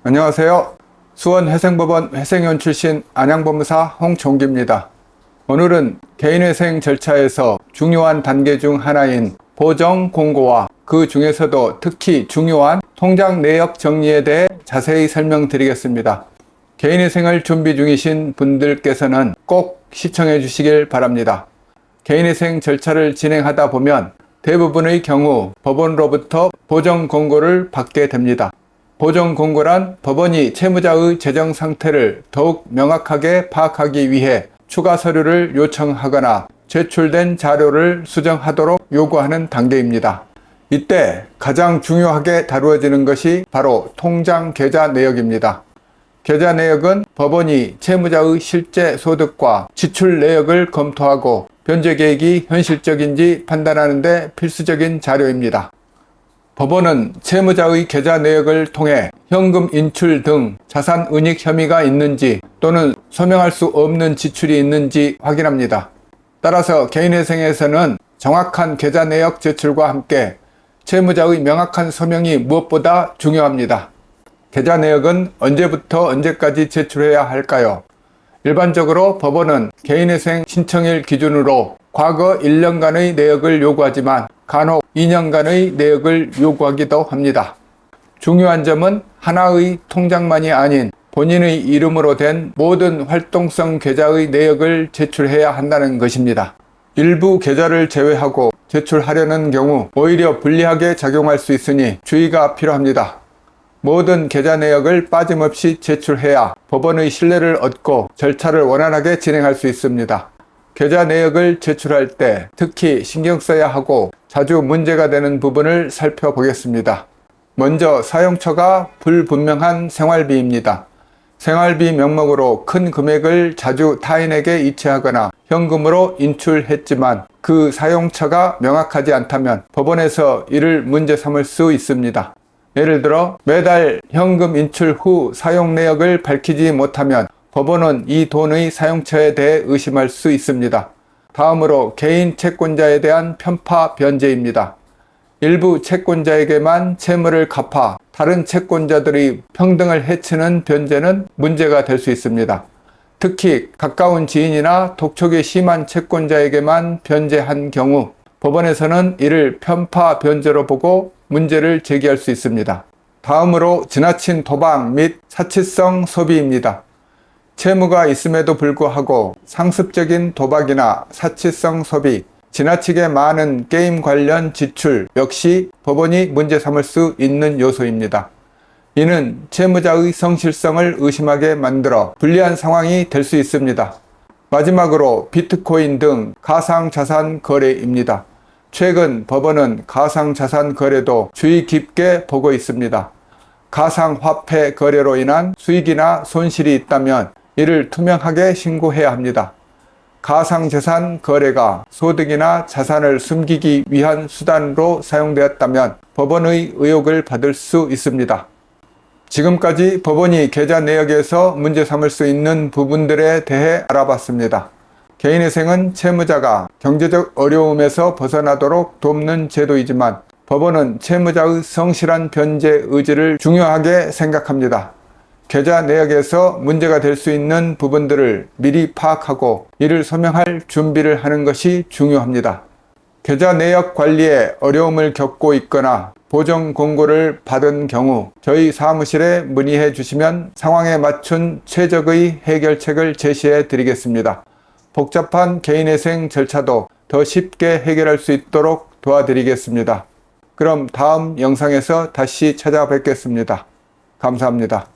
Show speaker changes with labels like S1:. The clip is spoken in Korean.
S1: 안녕하세요. 수원회생법원 회생위원 출신 안양법무사 홍종기입니다. 오늘은 개인회생 절차에서 중요한 단계 중 하나인 보정공고와 그 중에서도 특히 중요한 통장 내역 정리에 대해 자세히 설명드리겠습니다. 개인회생을 준비 중이신 분들께서는 꼭 시청해 주시길 바랍니다. 개인회생 절차를 진행하다 보면 대부분의 경우 법원으로부터 보정공고를 받게 됩니다. 보정공고란 법원이 채무자의 재정 상태를 더욱 명확하게 파악하기 위해 추가 서류를 요청하거나 제출된 자료를 수정하도록 요구하는 단계입니다. 이때 가장 중요하게 다루어지는 것이 바로 통장 계좌 내역입니다. 계좌 내역은 법원이 채무자의 실제 소득과 지출 내역을 검토하고 변제 계획이 현실적인지 판단하는 데 필수적인 자료입니다. 법원은 채무자의 계좌 내역을 통해 현금 인출 등 자산 은닉 혐의가 있는지 또는 소명할 수 없는 지출이 있는지 확인합니다. 따라서 개인회생에서는 정확한 계좌 내역 제출과 함께 채무자의 명확한 소명이 무엇보다 중요합니다. 계좌 내역은 언제부터 언제까지 제출해야 할까요? 일반적으로 법원은 개인회생 신청일 기준으로 과거 1년간의 내역을 요구하지만 간혹 2년간의 내역을 요구하기도 합니다. 중요한 점은 하나의 통장만이 아닌 본인의 이름으로 된 모든 활동성 계좌의 내역을 제출해야 한다는 것입니다. 일부 계좌를 제외하고 제출하려는 경우 오히려 불리하게 작용할 수 있으니 주의가 필요합니다. 모든 계좌 내역을 빠짐없이 제출해야 법원의 신뢰를 얻고 절차를 원활하게 진행할 수 있습니다. 계좌 내역을 제출할 때 특히 신경 써야 하고 자주 문제가 되는 부분을 살펴보겠습니다. 먼저 사용처가 불분명한 생활비입니다. 생활비 명목으로 큰 금액을 자주 타인에게 이체하거나 현금으로 인출했지만 그 사용처가 명확하지 않다면 법원에서 이를 문제 삼을 수 있습니다. 예를 들어 매달 현금 인출 후 사용 내역을 밝히지 못하면 법원은 이 돈의 사용처에 대해 의심할 수 있습니다. 다음으로 개인 채권자에 대한 편파 변제입니다. 일부 채권자에게만 채무를 갚아 다른 채권자들이 평등을 해치는 변제는 문제가 될 수 있습니다. 특히 가까운 지인이나 독촉이 심한 채권자에게만 변제한 경우 법원에서는 이를 편파 변제로 보고 문제를 제기할 수 있습니다. 다음으로 지나친 도박 및 사치성 소비입니다. 채무가 있음에도 불구하고 상습적인 도박이나 사치성 소비, 지나치게 많은 게임 관련 지출 역시 법원이 문제 삼을 수 있는 요소입니다. 이는 채무자의 성실성을 의심하게 만들어 불리한 상황이 될 수 있습니다. 마지막으로 비트코인 등 가상자산 거래입니다. 최근 법원은 가상자산 거래도 주의 깊게 보고 있습니다. 가상화폐 거래로 인한 수익이나 손실이 있다면 이를 투명하게 신고해야 합니다. 가상자산 거래가 소득이나 자산을 숨기기 위한 수단으로 사용되었다면 법원의 의혹을 받을 수 있습니다. 지금까지 법원이 계좌 내역에서 문제 삼을 수 있는 부분들에 대해 알아봤습니다. 개인회생은 채무자가 경제적 어려움에서 벗어나도록 돕는 제도이지만 법원은 채무자의 성실한 변제 의지를 중요하게 생각합니다. 계좌 내역에서 문제가 될 수 있는 부분들을 미리 파악하고 이를 소명할 준비를 하는 것이 중요합니다. 계좌 내역 관리에 어려움을 겪고 있거나 보정 공고를 받은 경우 저희 사무실에 문의해 주시면 상황에 맞춘 최적의 해결책을 제시해 드리겠습니다. 복잡한 개인회생 절차도 더 쉽게 해결할 수 있도록 도와드리겠습니다. 그럼 다음 영상에서 다시 찾아뵙겠습니다. 감사합니다.